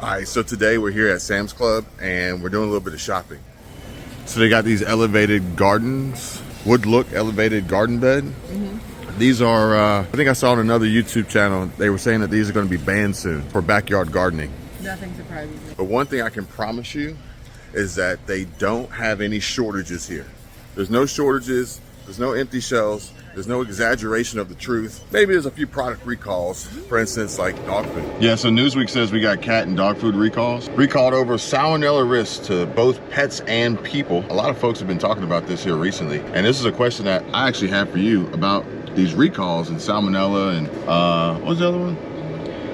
All right, so today we're here at Sam's Club and we're doing a little bit of shopping. So they got these elevated gardens, wood look elevated garden bed. These are, I think I saw on another YouTube channel, they were saying that these are going to be banned soon for backyard gardening. Nothing surprises me. But one thing I can promise you is that they don't have any shortages here. There's no shortages, there's no empty shelves, there's no exaggeration of the truth. Maybe there's a few product recalls, for instance, like dog food. Yeah, so Newsweek says we got cat and dog food recalls. Recalled over salmonella risks to both pets and people. A lot of folks have been talking about this here recently. And this is a question that I actually have for you about these recalls and salmonella and, what was the other one?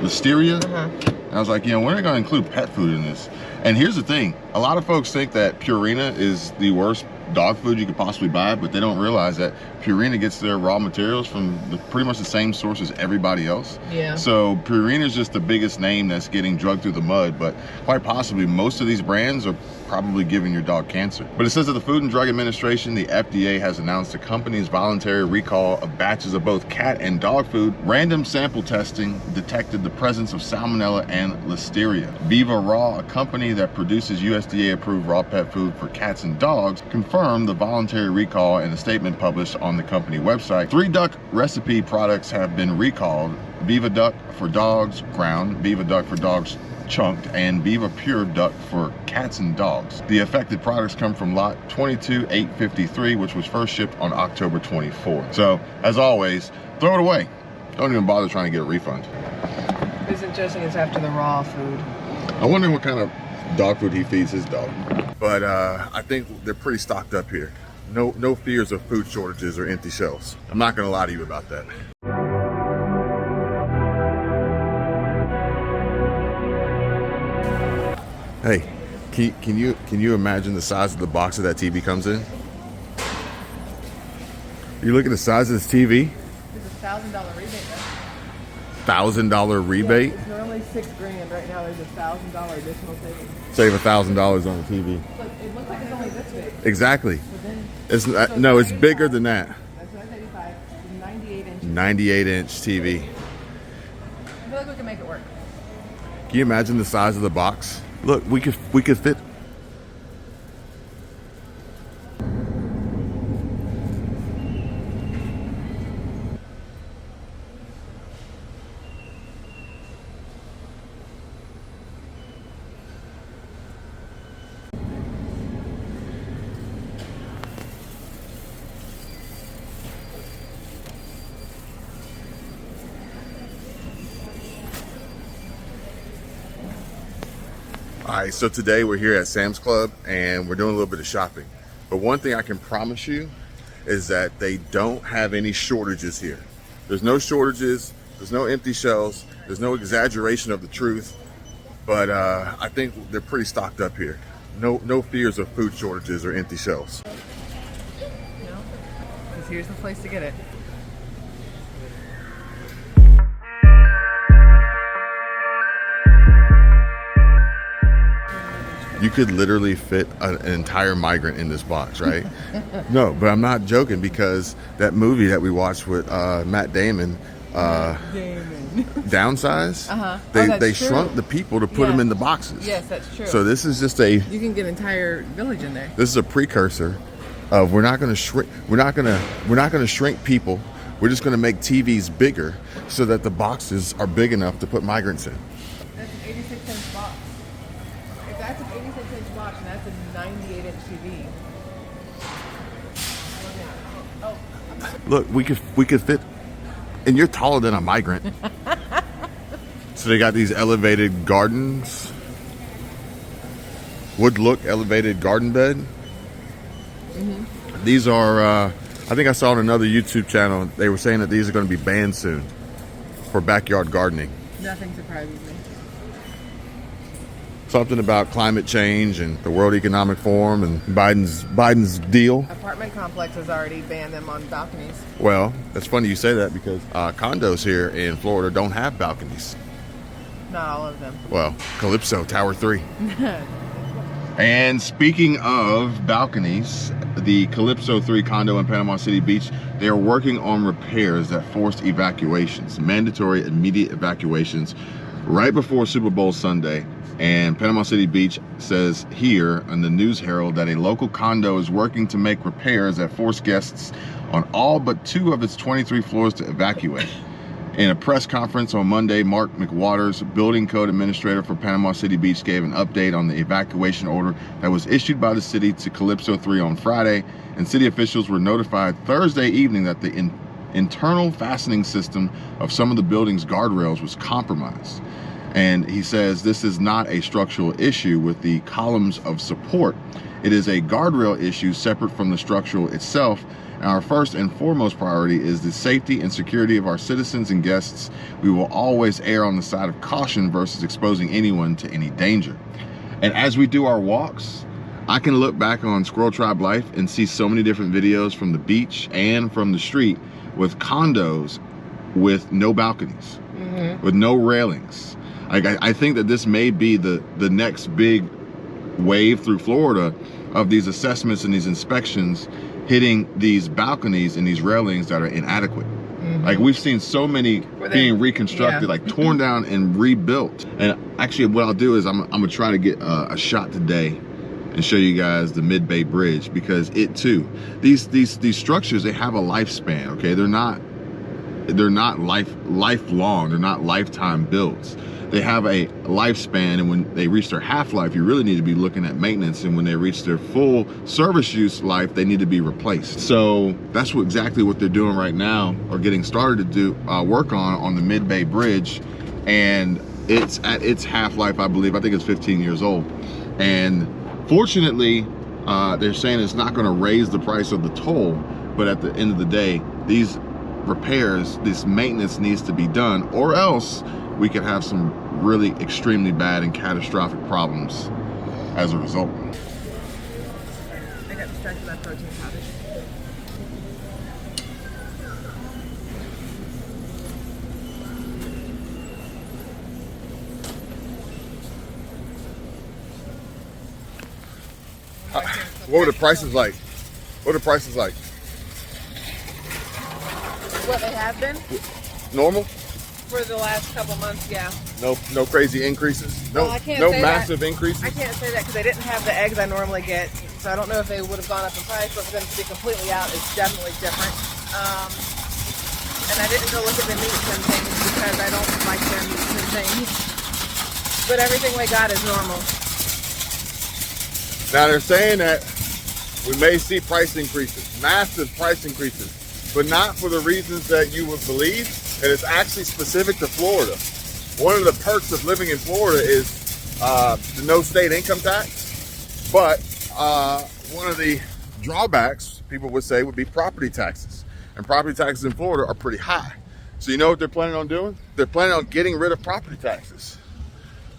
Listeria? And I was like, when are they gonna include pet food in this? And here's the thing, a lot of folks think that Purina is the worst dog food you could possibly buy, but they don't realize that Purina gets their raw materials from pretty much the same source as everybody else. Yeah. So Purina is just the biggest name that's getting drugged through the mud, but quite possibly most of these brands are probably giving your dog cancer. But it says that the Food and Drug Administration, the FDA, has announced the company's voluntary recall of batches of both cat and dog food. Random sample testing detected the presence of salmonella and listeria. Viva Raw, a company that produces USDA-approved raw pet food for cats and dogs, confirmed the voluntary recall in a statement published on the company website. 3 duck recipe products have been recalled: Viva Duck for dogs ground, Viva Duck for dogs chunked, and Viva Pure Duck for cats and dogs. The affected products come from lot 22853, which was first shipped on October 24th. So, as always, throw it away. Don't even bother trying to get a refund. Isn't judging us after the raw food. I wonder what kind of dog food he feeds his dog. But I think they're pretty stocked up here. No fears of food shortages or empty shelves. I'm not gonna lie to you about that. Hey, can you imagine the size of the box that TV comes in? You look at the size of this TV. It's a $1,000 rebate though. $1,000 rebate? Yeah, it's normally $6,000. Right now there's a $1,000 additional savings. Save $1,000 on the TV. But it looks like it's only this big. Exactly. But then, It's no, it's bigger than that. That's 135. It's 98 inches. 98-inch TV. I feel like we can make it work. Can you imagine the size of the box? Look, we could fit. All right, so today we're here at Sam's Club and we're doing a little bit of shopping. But one thing I can promise you is that they don't have any shortages here. There's no shortages, there's no empty shelves, there's no exaggeration of the truth. But I think they're pretty stocked up here. No fears of food shortages or empty shelves. No, because here's the place to get it. You could literally fit an entire migrant in this box, right? No, but I'm not joking, because that movie that we watched with Matt Damon, Downsize, they shrunk the people to put them in the boxes. Yes, that's true. So this is just you can get an entire village in there. This is a precursor of we're not going to shrink. We're not going to shrink people. We're just going to make TVs bigger so that the boxes are big enough to put migrants in. That's an 86-inch box. If that's an 86-inch box and that's a 98-inch TV. Look, we could fit, and you're taller than a migrant. So they got these elevated gardens, wood look elevated garden bed. These are, I think I saw on another YouTube channel, they were saying that these are going to be banned soon for backyard gardening. Nothing surprises me. Something about climate change and the World Economic Forum and Biden's deal. Apartment complexes already banned them on balconies. Well, it's funny you say that, because condos here in Florida don't have balconies. Not all of them. Well, Calypso Tower 3. And speaking of balconies, the Calypso 3 condo in Panama City Beach, they are working on repairs that forced evacuations, mandatory immediate evacuations right before Super Bowl Sunday, and Panama City Beach says here in the News Herald that a local condo is working to make repairs that force guests on all but 2 of its 23 floors to evacuate. In a press conference on Monday, Mark McWaters, building code administrator for Panama City Beach, gave an update on the evacuation order that was issued by the city to Calypso 3 on Friday, and city officials were notified Thursday evening that the internal fastening system of some of the building's guardrails was compromised. And he says this is not a structural issue with the columns of support. It is a guardrail issue separate from the structural itself. And our first and foremost priority is the safety and security of our citizens and guests. We will always err on the side of caution versus exposing anyone to any danger. And as we do our walks, I can look back on Squirrel Tribe Life and see so many different videos from the beach and from the street with condos with no balconies, with no railings. Like I think that this may be the next big wave through Florida of these assessments and these inspections hitting these balconies and these railings that are inadequate. Like we've seen so many being reconstructed, like torn down and rebuilt. And actually what I'll do is I'm gonna try to get a shot today and show you guys the Mid-Bay Bridge, because it too, these structures, they have a lifespan, okay? They're not lifelong, they're not lifetime builds. They have a lifespan, and when they reach their half-life, you really need to be looking at maintenance, and when they reach their full service use life, they need to be replaced. So that's exactly what they're doing right now, or getting started to do work on the Mid-Bay Bridge, and it's at its half-life, I believe. I think it's 15 years old, and fortunately, they're saying it's not going to raise the price of the toll, but at the end of the day, these repairs, this maintenance needs to be done, or else we could have some really extremely bad and catastrophic problems as a result. I got distracted by protein powder. What were the prices like? What are the prices like? What they have been? Normal? For the last couple months, yeah. No crazy increases? No, Well, I can't no say massive that. increases? I can't say that because I didn't have the eggs I normally get, so I don't know if they would have gone up in price, but for them to be completely out is definitely different. And I didn't go look at the meats and things because I don't like their meats and things. But everything we got is normal. Now they're saying that we may see price increases, massive price increases, but not for the reasons that you would believe. And it's actually specific to Florida. One of the perks of living in Florida is the no state income tax. But one of the drawbacks, people would say, would be property taxes. And property taxes in Florida are pretty high. So you know what they're planning on doing? They're planning on getting rid of property taxes.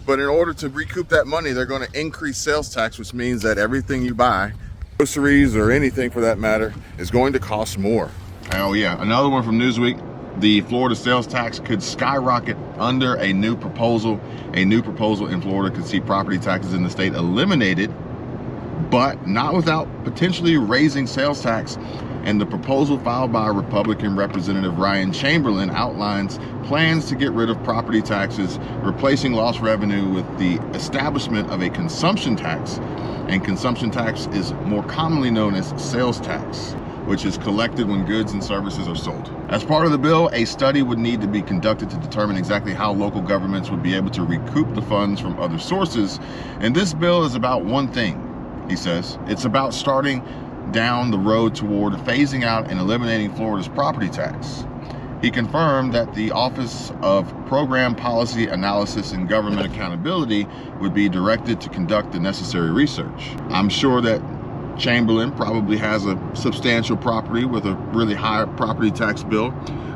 But in order to recoup that money, they're going to increase sales tax, which means that everything you buy, groceries or anything for that matter, is going to cost more. Oh yeah, another one from Newsweek. The Florida sales tax could skyrocket under a new proposal. A new proposal in Florida could see property taxes in the state eliminated, but not without potentially raising sales tax. And the proposal filed by Republican Representative Ryan Chamberlain outlines plans to get rid of property taxes, replacing lost revenue with the establishment of a consumption tax. And consumption tax is more commonly known as sales tax, which is collected when goods and services are sold. As part of the bill, a study would need to be conducted to determine exactly how local governments would be able to recoup the funds from other sources. And this bill is about one thing, he says. It's about starting down the road toward phasing out and eliminating Florida's property tax. He confirmed that the Office of Program Policy Analysis and Government Accountability would be directed to conduct the necessary research. I'm sure that Chamberlain probably has a substantial property with a really high property tax bill.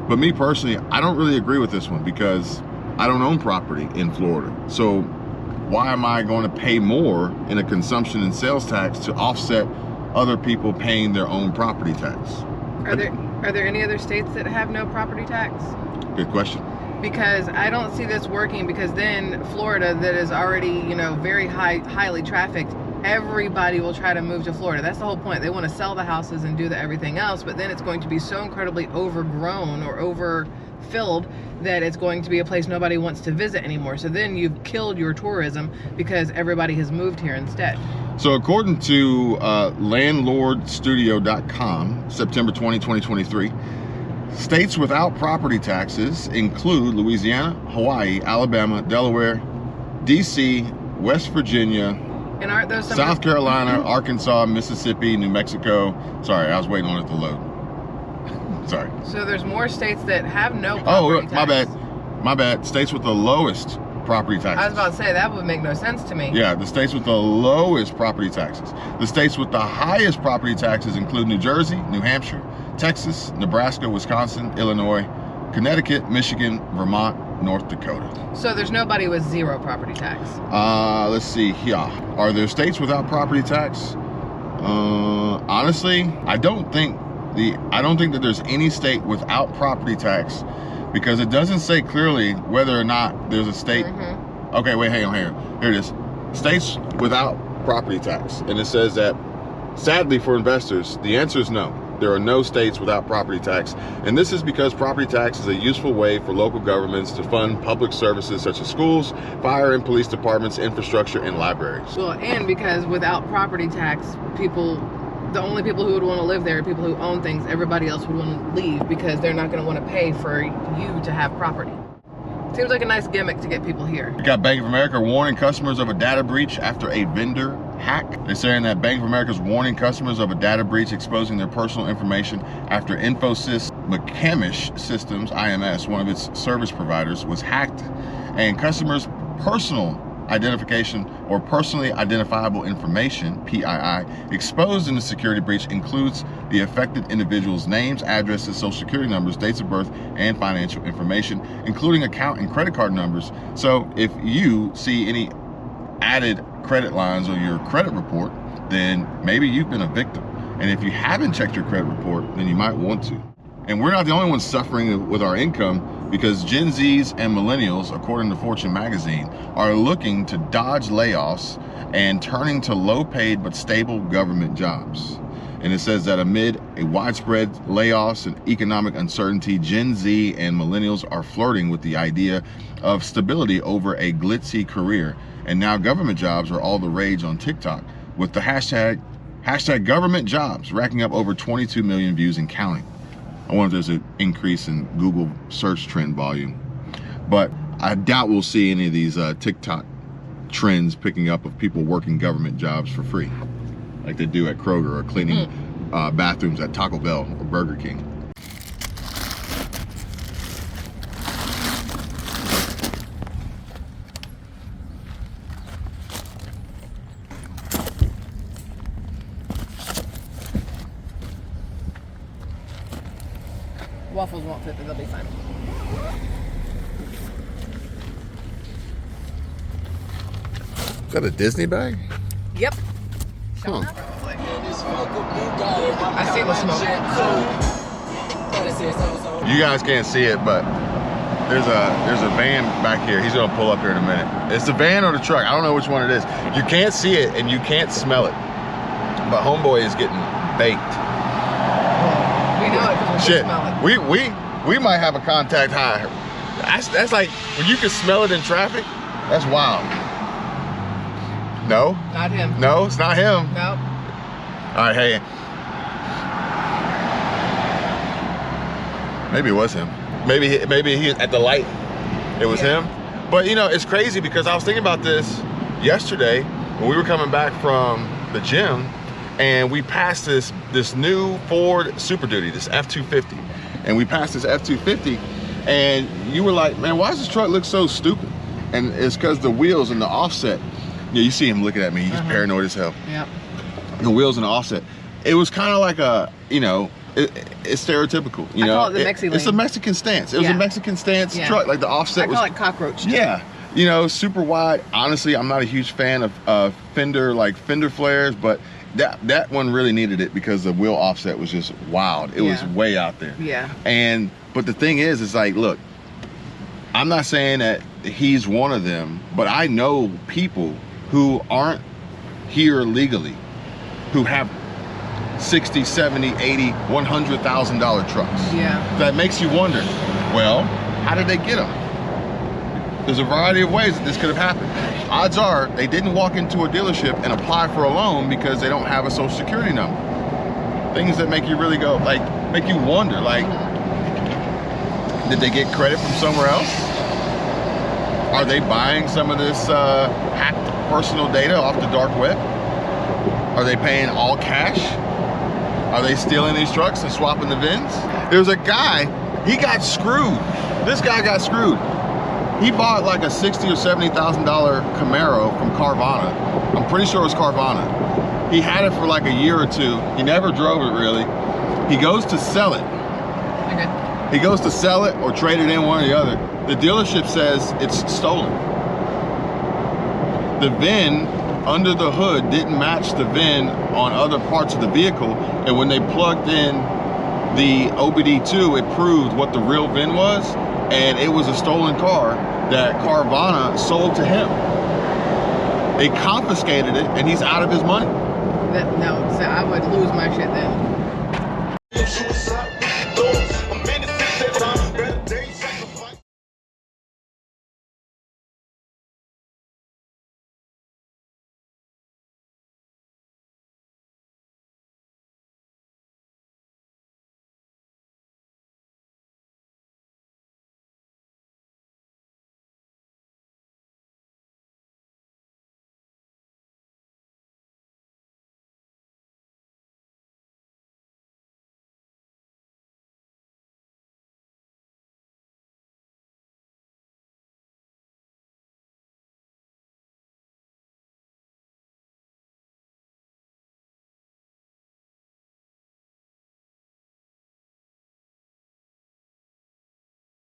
But me personally, I don't really agree with this one because I don't own property in Florida. So why am I going to pay more in a consumption and sales tax to offset other people paying their own property tax? Are there any other states that have no property tax? Good question. Because I don't see this working, because then Florida, that is already, you know, very highly trafficked, everybody will try to move to Florida. That's the whole point. They want to sell the houses and do everything else, but then it's going to be so incredibly overgrown or over filled that it's going to be a place nobody wants to visit anymore. So then you've killed your tourism because everybody has moved here instead. So according to landlordstudio.com, September 20, 2023, states without property taxes include Louisiana, Hawaii, Alabama, Delaware, DC, West Virginia, and aren't those some South Carolina, Arkansas, Mississippi, New Mexico. Sorry, I was waiting on it to load. Sorry. So there's more states that have no property tax. My bad. States with the lowest property taxes. I was about to say, that would make no sense to me. Yeah, the states with the lowest property taxes. The states with the highest property taxes include New Jersey, New Hampshire, Texas, Nebraska, Wisconsin, Illinois, Connecticut, Michigan, Vermont, North Dakota. So there's nobody with zero property tax. Let's see here. Are there states without property tax? Honestly, I don't think that there's any state without property tax, because it doesn't say clearly whether or not there's a state. Okay, wait, hang on here. Here it is. States without property tax. And it says that, sadly for investors, the answer is no. There are no states without property tax. And this is because property tax is a useful way for local governments to fund public services such as schools, fire and police departments, infrastructure, and libraries. Well, and because without property tax, the only people who would want to live there are people who own things. Everybody else would want to leave because they're not going to want to pay for you to have property. Seems like a nice gimmick to get people here. We got Bank of America warning customers of a data breach after a vendor hack. They're saying that Bank of America is warning customers of a data breach exposing their personal information after Infosys McCamish Systems, IMS, one of its service providers, was hacked, and customers' personal identification or personally identifiable information, PII, exposed in the security breach includes the affected individual's names, addresses, social security numbers, dates of birth, and financial information, including account and credit card numbers. So if you see any added credit lines on your credit report, then maybe you've been a victim. And if you haven't checked your credit report, then you might want to. And we're not the only ones suffering with our income, because Gen Zs and millennials, according to Fortune magazine, are looking to dodge layoffs and turning to low-paid but stable government jobs. And it says that amid a widespread layoffs and economic uncertainty, Gen Z and millennials are flirting with the idea of stability over a glitzy career. And now government jobs are all the rage on TikTok, with the hashtag government jobs racking up over 22 million views and counting. I wonder if there's an increase in Google search trend volume. But I doubt we'll see any of these TikTok trends picking up of people working government jobs for free, like they do at Kroger, or cleaning bathrooms at Taco Bell or Burger King. Waffles won't fit, but they'll be fine. Is that a Disney bag? Yep. Huh. I see the smoke. You guys can't see it, but there's a van back here. He's gonna pull up here in a minute. It's the van or the truck. I don't know which one it is. You can't see it and you can't smell it. But homeboy is getting baked. We know it because we Shit. smell it. We might have a contact high. That's like when you can smell it in traffic. That's wild. No. Not him. No, it's not him. Nope. All right, hey. Maybe it was him. Maybe he at the light. It was him. But you know, it's crazy because I was thinking about this yesterday when we were coming back from the gym, and we passed this new Ford Super Duty, this F-250. And we passed this F-250, and you were like, man, why does this truck look so stupid? And it's because the wheels and the offset. Yeah, you see him looking at me, he's paranoid as hell. Yep. The wheels and the offset. It was kind of like a, you know, it's stereotypical, you know. I call it the Mexi-Lane. It's a Mexican stance. It was a Mexican stance truck, like the offset was. I call it cockroach. Yeah, you know, super wide. Honestly, I'm not a huge fan of fender flares, but that one really needed it because the wheel offset was just wild. It was way out there. Yeah. But the thing is like, look, I'm not saying that he's one of them, but I know people who aren't here legally, who have $60, $70, $80, $100,000 trucks. Yeah. That makes you wonder, Well, how did they get them? There's a variety of ways that this could have happened. Odds are they didn't walk into a dealership and apply for a loan because they don't have a social security number. Things that make you really go, like, make you wonder, like, did they get credit from somewhere else? Are they buying some of this hacked personal data off the dark web? Are they paying all cash? Are they stealing these trucks and swapping the VINs? There's a guy, he got screwed. This guy got screwed. He bought like a $60,000 or $70,000 Camaro from Carvana. I'm pretty sure it was Carvana. He had it for like a year or two. He never drove it really. He goes to sell it. Okay. He goes to sell it or trade it in, one or the other. The dealership says it's stolen. The VIN under the hood didn't match the VIN on other parts of the vehicle, and when they plugged in the OBD2, it proved what the real VIN was, and it was a stolen car that Carvana sold to him. They confiscated it, and he's out of his money. No, so I would lose my shit then.